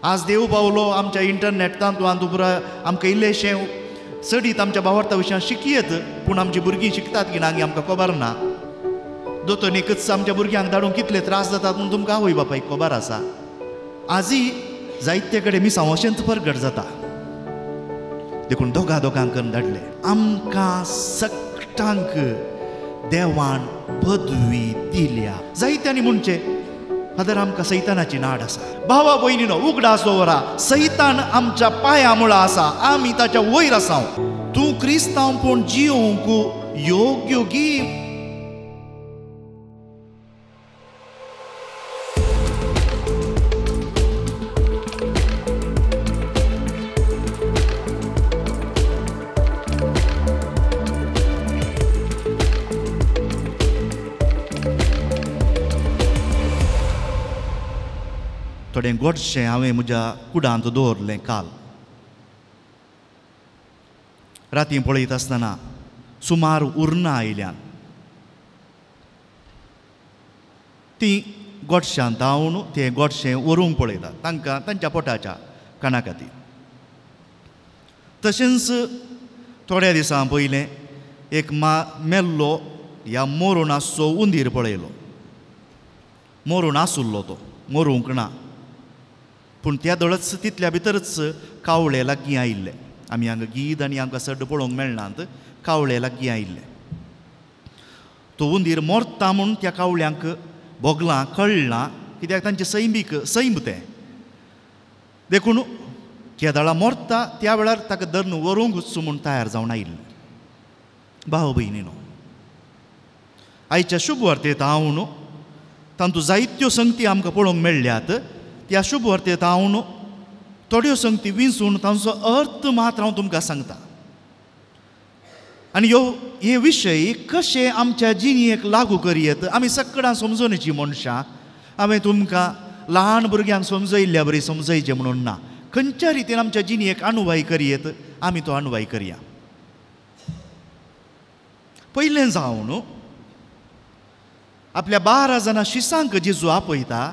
आज देव पावलो आमच्या इंटरनेटांत उपरा आमकां इल्लेशें चडीत आमच्या भावार्था विशयां शिकयत, पूण आमची भुरगीं शिकतात की ना आमकां खबर ना. दोतोर एकच आमच्या भुरग्यांक धाडून कितले त्रास जातात म्हूण तुमकां आवय बापायक खबर आसा. आजी जायते कडेन मिसांवाचेंच प्रगट जाता. देखून दोगांक धाडले. आमकां सगळ्यांक देवान पदवी दिल्या. जायत्यांनी म्हणचे फादर आमकां सैतानाची नाड आसा. भावा भयणीनो उगडास दवरा, सैतान आमच्या पांया मुळा आसा, आमी ताच्या वयर आसा. तूं क्रिस्तांवपण जियोवंक योग्य गी. थोडें गोडशें हांवें म्हज्या कुडांत दवरलें काल. रातीं पळयत आसतना सुमार उर्नां आयल्यान तीं गोडशां धांवन तें गोडशें व्हरूंक पळयतात तांकां तांच्या पोटाच्या काना खातीर. तशेंच थोड्या दिसां पयलें एक मेल्लो ह्या मरून आसचो उंदीर पळयलो. मरून आसुल्लो तो, मरूंक ना, पूण त्या दळच तितल्या भितरच कावळे लागीं आयिल्ले. आमी हांगा गीद आनी आमकां सड्ड पळोवंक मेळनात, कावळे लागीं आयिल्ले. तो उंदीर मोरता म्हूण त्या कावळ्यांक भोगलां कळना, कित्याक तांचे सैम ते. देखून केदाळा मोरता त्या वेळार ताका धरून व्हरूंक वचूं म्हूण तयार जावन आयिल्ले. भाव भयणीनो, आयच्या शुभ वार्तेंत हांव न्हू तातूंत जायत्यो संगती आमकां पळोवंक मेळ्ळ्यात. त्या शुभ वार्तेंत हांव न्हू थोड्यो संगती विंचून तांचो अर्थ मात्र हांव तुमकां सांगता. आनी हे विशय कशे आमच्या जिणेक लागू करयत. आमी सगळ्यां समजोवची मनशां. हांवें तुमकां ल्हान भुरग्यांक समजयल्ल्या बरी समजयचें म्हणून ना. खंयच्या रितीन आमच्या जिणेक अणवाय करयत आमी तो अणवाय करया. पयलें जावन न्हू आपल्या 12 जाणां शिसांक जेजू आपयता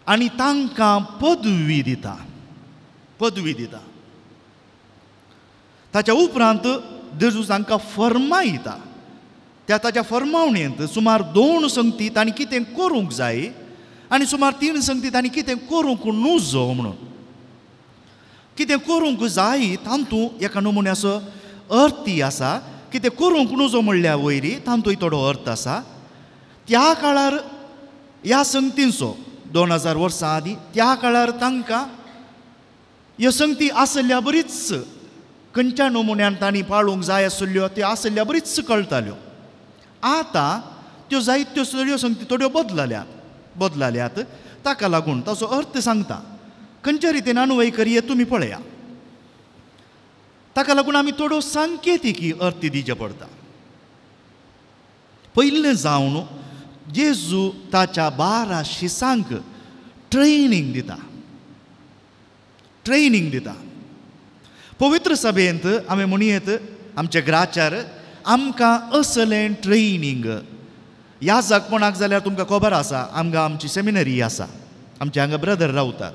आनी तांकां पदवी दिता. ताच्या उपरांत जेजू तांकां फर्मायता. ताच्या फर्मावणेंत सुमार 2 संगती तांणी कितें करूंक जाय आनी सुमार 3 संगती तांणी कितें करूंक नजो म्हणून. कितें करूंक जाय तातूंत एका नमुन्याचो अर्थ आसा. कितें करूंक नजो म्हणल्या वयरी तातूंत थोडो अर्थ आसा. त्या काळार ह्या संगतींचो 2000 वर्सां आदीं त्या काळार तांकां ह्यो संगती आसल्या बरीच खंयच्या नमुन्यान तांणी पाळूंक जाय आसल्यो त्यो आसल्या बरीच कळटाल्यो. आतां त्यो जायत्यो सगळ्यो संगती थोड्यो बदलाल्यात. ताका लागून ताचो अर्थ सांगता. खंयच्या रितीन अणवाय करयत तुमी पळया. ताका लागून आमी थोड्यो सांकेतिकी अर्थ दिवचे पडटा. पयलें जावन जेजू ताच्या 12 शिसांक ट्रेनिंग दिता. पवित्र सभेंत आमी म्हणयत आमच्या घराच्यार आमकां असलें ट्रेनिंग. याजकपणाक जाल्यार तुमकां खबर आसा आमकां आमची सेमिनरी आसा. आमचे हांगा ब्रदर रावतात.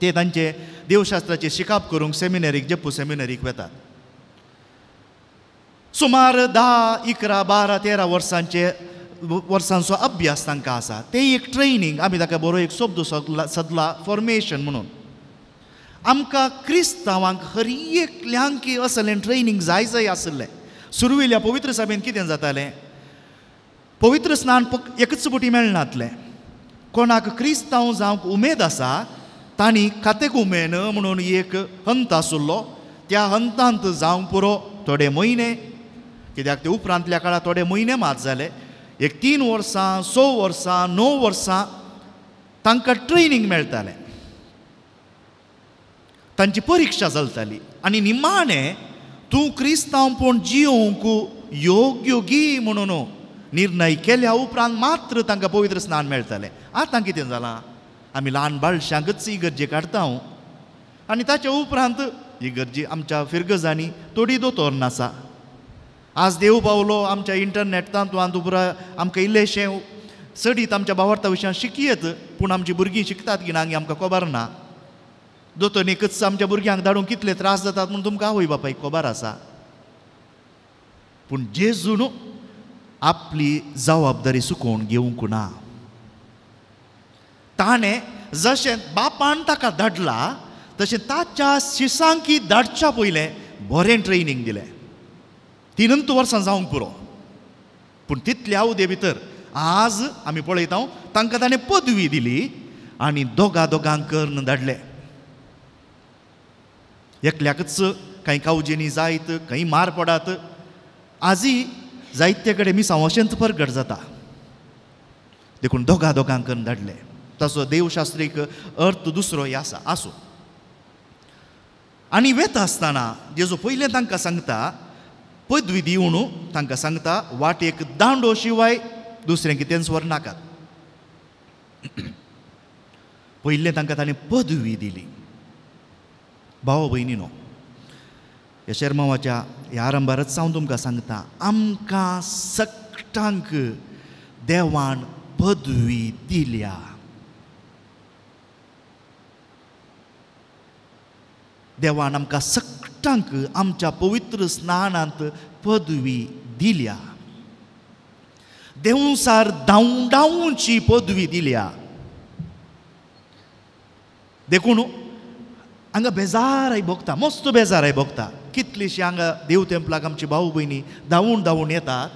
ते तांचे देवशास्त्राचे शिकाप करूंक सेमिनरीक जप्पू सेमिनरीक वतात. सुमार 10, 11, 12, 13 वर्सांचो अभ्यास तांकां आसा. ते एक ट्रेनिंग. आमी ताका बरो एक शब्द सदला फॉर्मेशन म्हणून. आमकां क्रिस्तांवांक हर एकल्यांक असलें ट्रेनिंग जाय आसलें. सुरवेल्या पवित्र सभेंत कितें जातालें, पवित्र स्नान एकच फावटी मेळनातलें. कोणाक क्रिस्तांव जावंक उमेद आसा तांणी खातेक उमेन म्हणून एक हंत आसुल्लो. त्या हंतांत जावंक पुरो थोडे म्हयने, कित्याक ते उपरांतल्या काळार थोडे म्हयने मात जाले. एक 3 वर्सां, 6 वर्सां, 9 वर्सां तांकां ट्रेनिंग मेळटालें. तांची परिक्षा चलताली. आनी निमाणें तूं क्रिस्तांवपण जियोवंक योग्य गी म्हणून निर्णय केल्या उपरांत मात्र तांकां पवित्र स्नान मेळटालें. आतां कितें जालां, आमी ल्हान बाळशांकच इगर्जेक हाडटा आनी ताच्या उपरांत इगर्जी आमच्या फिरगजांनी थोडी दोतोर नासा. आज देव पावलो आमच्या इंटरनेटांत उपरा आमकां इल्लेशें चडीत आमच्या भावार्था विशयां शिकयत, पूण आमची भुरगीं शिकतात की ना आमकां खबर ना. दोतोरनेकच आमच्या भुरग्यांक धाडूंक कितले त्रास जातात म्हूण तुमकां आवय बापायक खबर आसा. पूण जेजून आपली जबाबदारी सुकोवन घेवंक ना. ताणें जशें बापान ताका धाडला तशें ताच्या शिसांकी धाडच्या पयलें बरें ट्रेनिंग दिलें. 3 वर्सां जावंक पुरो. पूण तितल्या अवधे भितर आज आमी पळयता तांकां ताणें पदवी दिली आनी दोगांक कर्ण धाडले. एकल्याकच कांय कावजेनी जायत, खंय मार पडात. आजय जायते कडेन मिसांवाशेंच परगट जाता. देखून दोगांक कर्ण धाडले. ताचो देवशास्त्रीक अर्थ दुसरो आसा आसूं. आनी वेता आसतना जेजू पयलें तांकां सांगता, पदवी दिवन तांकां सांगता वाटेक दांडो शिवाय दुसरें कितें स्वर नाकात. पयलें तांकां ताणें पदवी दिली. भाव भयणीनो, ह्या शर्मावाच्या ह्या आरंभारच हांव तुमकां सांगता, आमकां सगळ्यांक देवान पदवी दिल्या. देवान आमकां सगळ्यांक आमच्या पवित्र स्नानांत पदवी दिल्या. देवसार धांवडावची पदवी दिल्या. देखून हांगा बेजाराय भोगता, मस्त बेजाराय भोगता. कितलीशीं हांगा देव तेंपलाक आमची भाऊ भयणी धांवून येतात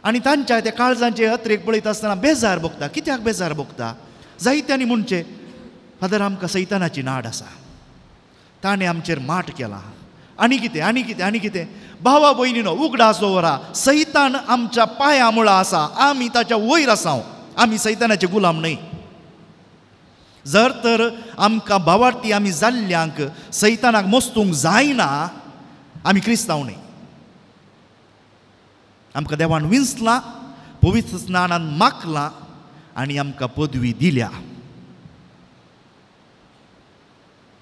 आनी तांच्या त्या काळजांचे अत्रेक पळयता आसतना बेजार भोगता. कित्याक बेजार भोगता? जायत्यांनी म्हणचे फादर आमकां सैतानाची नाड आसा, ताणें आमचेर माट केला, आनी कितें. भावा भयणीनो, उगडास दवरा, सैतान आमच्या पांया मुळा आसा, आमी ताच्या वयर आसां. आमी सैतानाचे गुलाम न्हय. जर तर आमकां भावार्थी आमी जाल्ल्यांक सैतानाक मस्तूंक जायना, आमी क्रिस्तांव न्हय. आमकां देवान विंचलां, पवित्र स्नानान माखलां आनी आमकां पदवी दिल्या.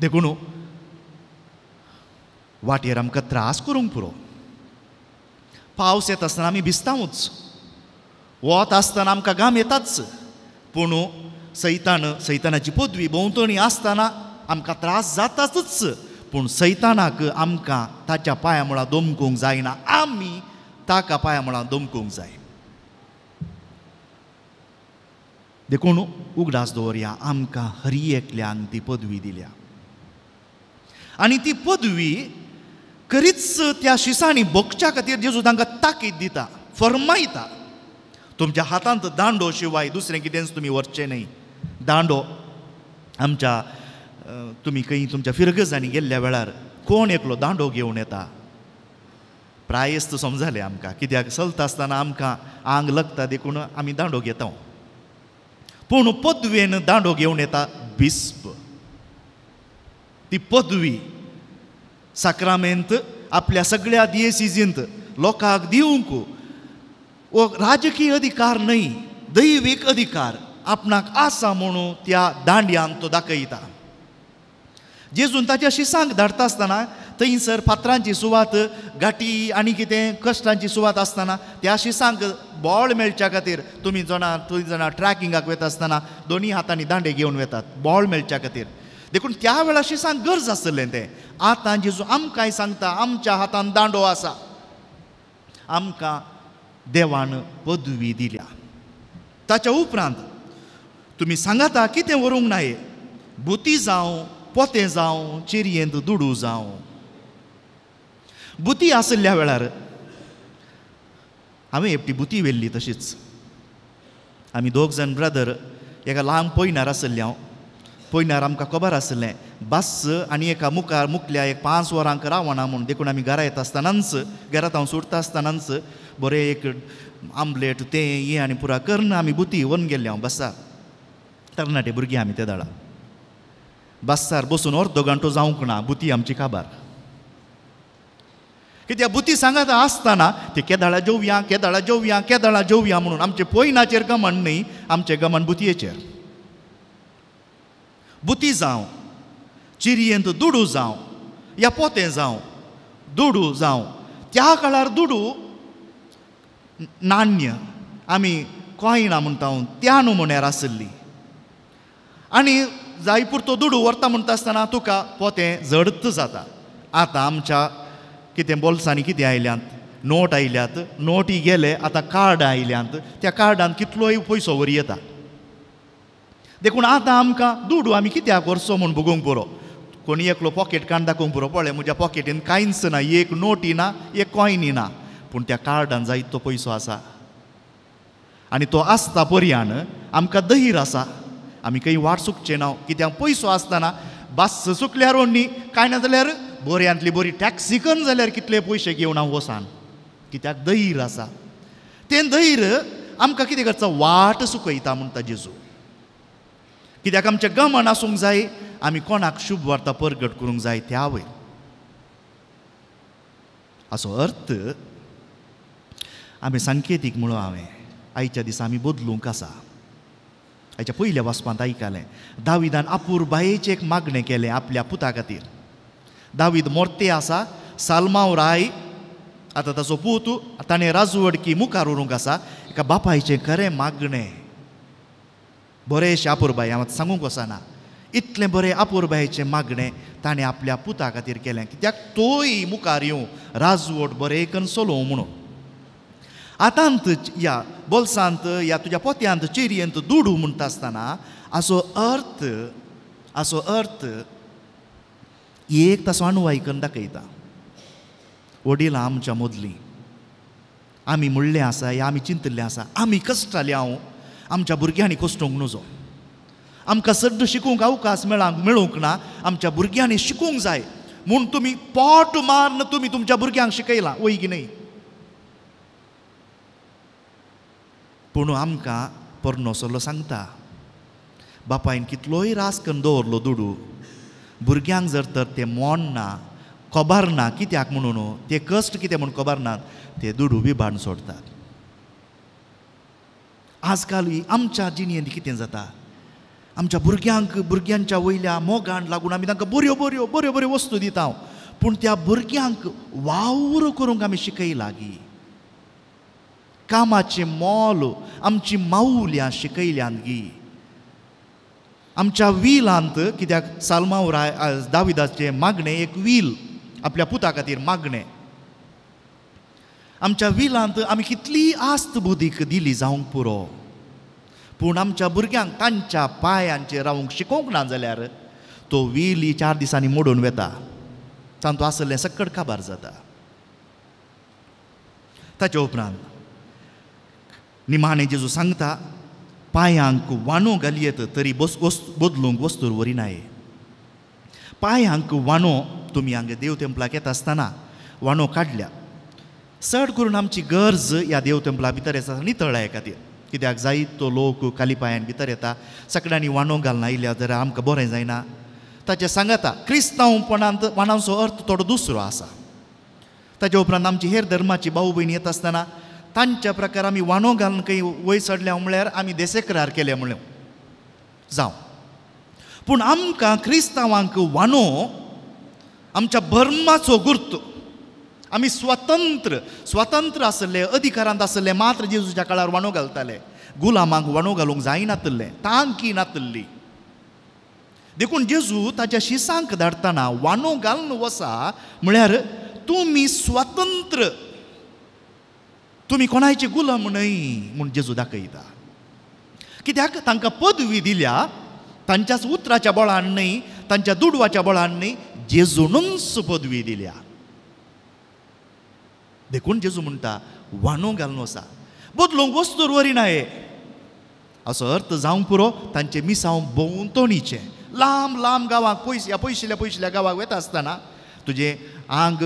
देखून वाटेर आमकां त्रास करूंक पुरो. पावस येता आसतना आमी भिजतांच, वत आसतना आमकां घाम येताच. पूण सैतानाची पदवी भोंवतणी आसतना आमकां त्रास जाताच. पूण सैतानाक आमकां ताच्या पांया मुळा दमकूंक जायना. आमी ताका पांया मुळा दमकूंक जाय. देखून उगडास दवरया, आमकां हर एकल्यांक ती पदवी दिल्या. आनी ती पदवी खरीच त्या शिसांनी भोगच्या खातीर जेजू तांकां ताकीद दिता, फर्मायता. तुमच्या हातांत दांडो शिवाय दुसरें कितेंच तुमी व्हरचें न्हय. दांडो आमच्या तुमी खंय तुमच्या फिरगजांनी गेल्ल्या वेळार कोण एकलो दांडो घेवन येता? प्रायस्त समजलें आमकां, कित्याक चलता आसतना आमकां आंग लगता, देखून आमी दांडो घेता. पूण पदवेन दांडो घेवन येता बिस्प. ती पदवी साक्रामेंत आपल्या सगळ्या दियेसीजींत लोकांक दिवंक वो राजकीय अधिकार न्हय, दैवीक अधिकार आपणाक आसा म्हणून त्या दांड्यान तो दाखयता. जेजून ताच्या शिसांक धाडटा आसतना थंयसर फातरांची सुवात, गाठी आनी कितें कश्टांची सुवात आसतना त्या शिसांक बळ मेळच्या खातीर थंय जाणां ट्रॅकिंगाक वता आसतना दोनी हातांनी दांडे घेवन वतात बळ मेळच्या खातीर. देखून त्या वेळार शिसांक गरज आसलें तें. आतां जेजू आमकांय सांगता, आमच्या हातान दांडो आसा, आमकां देवान पदवी दिल्या. ताच्या उपरांत तुमी सांगाता कितें व्हरूंक नाये, बुती जावं, पोतें जावं, चिरयेंत दुडू जावं. बुती आसल्या वेळार हांवें एकटी बुती व्हेल्ली. तशीच आमी 2 जाण ब्रदर एका ल्हान पयणार आसले. हांव पयणार आमकां खबर आसलें बस आनी एका मुखार मुखल्या एक 5 वरांक रावना म्हूण. देखून आमी घरा येता आसतनाच, घरांत हांव सोडटा आसतनाच बरें एक आमलेट तें हें आनी पुरा कर्ण आमी बुती व्हरून गेल्ले. हांव बसार तरणाटे भुरगीं आमी ते दाडा बसार बसून अर्दो घंटो जावंक ना बुती आमची काबार. कित्याक बुती सांगात आसतना ते केदाळा जेवया म्हणून आमचे पयनाचेर गमन न्हय, आमचें गमन बुतयेचेर. बुती जावं, चिरयेंत दुडू जावं, या पोतें जावं, दुडू जावं. त्या काळार दुडू नाण्य आमी कॉयना म्हणटा त्या नमुन्यार आसली. आनी जाय पुरतो दुडू व्हरता म्हणटा आसतना तुका पोतें जडत जाता. आतां आमच्या कितें बोल्सांनी कितें आयल्यांत, नोट आयल्यात, नोटी गेले, आतां कार्ड आयल्यांत, त्या कार्डान कितलोय पयसो वरी येता. देखून आतां आमकां दुडू आमी कित्याक व्हरचो म्हूण बगूंक पुरो. कोणी एकलो पॉकेट काडून दाखोवंक पुरो, पळय म्हज्या पॉकेटीन कांयच ना, एक नोटी ना, एक कॉयनी ना, पूण त्या कार्डान जायत तो पयसो आसा. आनी तो आसता पर्यान आमकां धैर्य आसा, आमी खंय वाट चुकचे ना. कित्याक पयसो आसतना बास चुकल्यार न्ही, कांय ना जाल्यार बऱ्यांतली बरी टॅक्सी करून जाल्यार कितले पयशे घेवन हांव वसान. कित्याक धैर्य आसा. तें धैर्य आमकां कितें करता, वाट चुकयता म्हणटा जेजू. कित्याक आमचें गमन आसूंक जाय, आमी कोणाक शुभ वार्ता परगट करूंक जाय त्या वयर. हाचो अर्थ आमी सांकेतीक म्हणून हांवें आयच्या दिसा आमी बदलूंक आसा. हाच्या पयल्या वाचपांत आयकलें, दाविदान अपुर्बायेचें एक मागणें केलें आपल्या पुता खातीर. दावीद मोर्ते आसा, सालमांव राय, आतां ताचो पूत, ताणें राजवडकी मुखार व्हरूंक आसा. एका बापायचें खरें मागणें, बरेंशें अपुर्बाय, हांव सांगूंक वचना, इतलें बरें अपुर्बायेचें मागणें ताणें आपल्या पुता खातीर केलें. कित्याक तोय मुखार येवं, राजवट बरें करून चलोव म्हणून. आतांत ह्या बोल्सांत, ह्या तुज्या पोत्यांत, चेरयेंत दुडू म्हणटा आसतना हाचो अर्थ एक ताचो अणवाय करून दाखयता. वडिलां आमच्या मदलीं आमी म्हणलें आसा, या आमी चिंतलें आसा, आमी कश्टाले हांव आमच्या भुरग्यांनी कश्टूंक नजो. आमकां सड्ड शिकूंक अवकाश मेळूंक ना, आमच्या भुरग्यांनी शिकूंक जाय म्हूण तुमी पोट मारून तुमी तुमच्या भुरग्यांक शिकयलां, वय की न्हय. पूण आमकां परनोसलो सांगता, बापायन कितलोय रास करून दवरलो दुडू, भुरग्यांक जर तर तें मोन ना, खबर ना कित्याक म्हणून, ते कश्ट कितें म्हूण खबर नात, ते दुडू विबाडून सोडतात. आजकाल आमच्या जिणेंत कितें जाता, आमच्या भुरग्यांच्या वयल्या मोगान लागून आमी तांकां बऱ्यो बऱ्यो बऱ्यो बऱ्यो वस्तू दिता, पूण त्या भुरग्यांक वावर करूंक आमी शिकयला गी. कामाचें मोल आमची माऊल्यां शिकयल्यांत गी. आमच्या विलांत, कित्याक सालमांव दाविदाचें मागणें एक वील आपल्या पुता खातीर मागणें, आमच्या विलांत आमी कितली आस्त बुदीक दिली जावंक पुरो, पूण आमच्या भुरग्यांक तांच्या पांयांचेर रावंक शिकोवंक ना जाल्यार तो वील 4 दिसांनी मोडून वेता. तांतू आसलें सकट काबार जाता. ताचे उपरांत निमाणें जेजू सांगता, पांयांक वांनो घालयत तरी बदलूंक वस्तूर वरिनाये. पांयांक वांनो, तुमी हांगा देव तेंपलाक येता आसतना वांनो काडल्या, चड करून आमची गरज ह्या देव तेंपला भितर आसा नितळाये खातीर. कित्याक जायतो लोक खाली पांयान भितर येता, सगळ्यांनी वांनो घालना आयल्या जाल्यार आमकां बरें जायना. ताचें सांगता, क्रिस्तांवपणांत वांनाचो अर्थ थोडो दुसरो आसा. ताचे उपरांत आमची हेर धर्माची भाऊ भयणी येता आसतना तांच्या प्रकार आमी वांनो घालून खंय वयर चडल्या म्हळ्यार आमी देसेक्रार केले म्हणून जावं. पूण आमकां क्रिस्तांवांक वांनो आमच्या धर्माचो गुर्त. आमी स्वतंत्र आसले, अधिकारांत आसले, मात्र जेजूच्या काळार वांनो घालताले. गुलामांक वांनो घालूंक जायनासलें, तांकी नासली. देखून जेजू ताच्या शिसांक धाडटना वांनो घालून वसा म्हळ्यार तुमी स्वतंत्र, तुमी कोणाचे गुलाम न्हय म्हूण जेजू दाखयता. कित्याक तांकां पदवी दिल्या, तांच्याच उतराच्या बळान न्हय, तांच्या दुडवाच्या बळान न्हय, जेजूनच पदवी दिल्या. देखून जेजू म्हणटा वांनो घालून वसा, बदलूंक वस्तूर वरिनाये. हाचो अर्थ जावंक पुरो तांचे मिसांव भोंवतणीचे लांब लांब गांवांक पयशिल्ल्या गांवांक वता आसतना तुजें आंग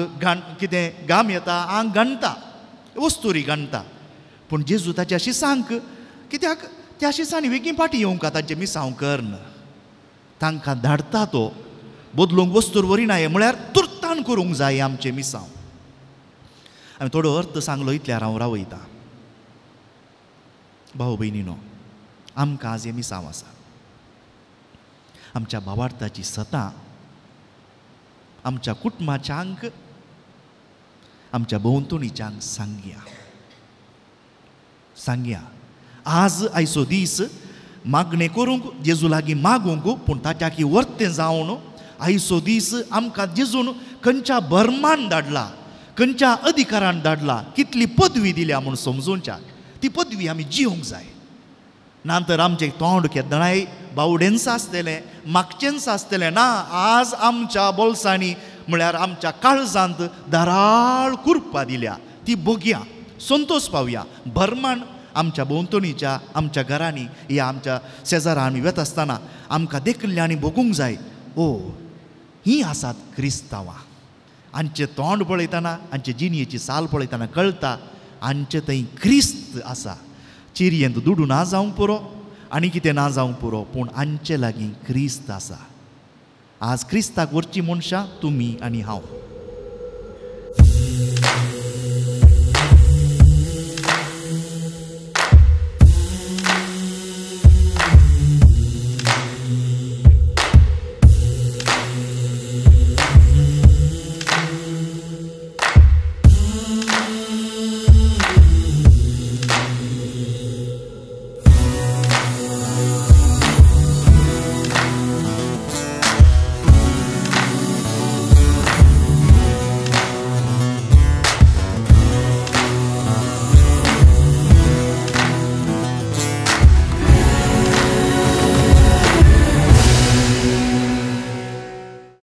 कितें घाम येता, आंग घाणटा, वस्तुरी घाणटा. पूण जेजू ताच्या शिसांक, कित्याक त्या शिसांनी वेगळी फाटी येवंक तांचे मिसांव करन, तांकां धाडटा तो बदलूंक वस्तूर वरिनाये म्हळ्यार तुर्तान करूंक जाय आमचे मिसांव. हांवें थोडो अर्थ सांगलो इतल्यार हांव रावयता. भाव भयणीनो, आमकां आज हे मिसांव आसा. आमच्या भावार्थाची सतां आमच्या कुटुंबाच्यांक, आमच्या भोंवतणीच्यांक सांगया. आज आयचो दीस मागणें करूंक जेजू लागीं मागूंक पूण ताच्या वर्तें जावन आयचो दीस आमकां जेजून खंयच्या भरमान धाडला, खंयच्या अधिकारान धाडला, कितली पदवी दिल्या म्हूण समजूनच्या ती पदवी आमी जिवंक जाय. नातर आमचें तोंड केदणाय बावडेंस आसतलें, मागचेंच आसतलें ना. आज आमच्या बोल्सांनी म्हळ्यार आमच्या काळजांत धाराळ कुरपां दिल्या ती बगया, संतोश पावया. भरमाण आमच्या भोंवतणीच्या आमच्या घरांनी या आमच्या शेजारा आमी वेत आसतना आमकां देखल्यांनी बगूंक जाय, ओ हीं आसात क्रिस्तांवां. हांचें तोंड पळयतना, हांचे जिणयेची साल पळयतना कळटा हांचे थंय क्रिस्त आसा. चिरयेंत दुडू ना जावंक पुरो आनी कितें ना जावंक पुरो, पूण हांचे लागीं क्रिस्त आसा. आज क्रिस्ताक व्हरची मनशां तुमी आनी हांव.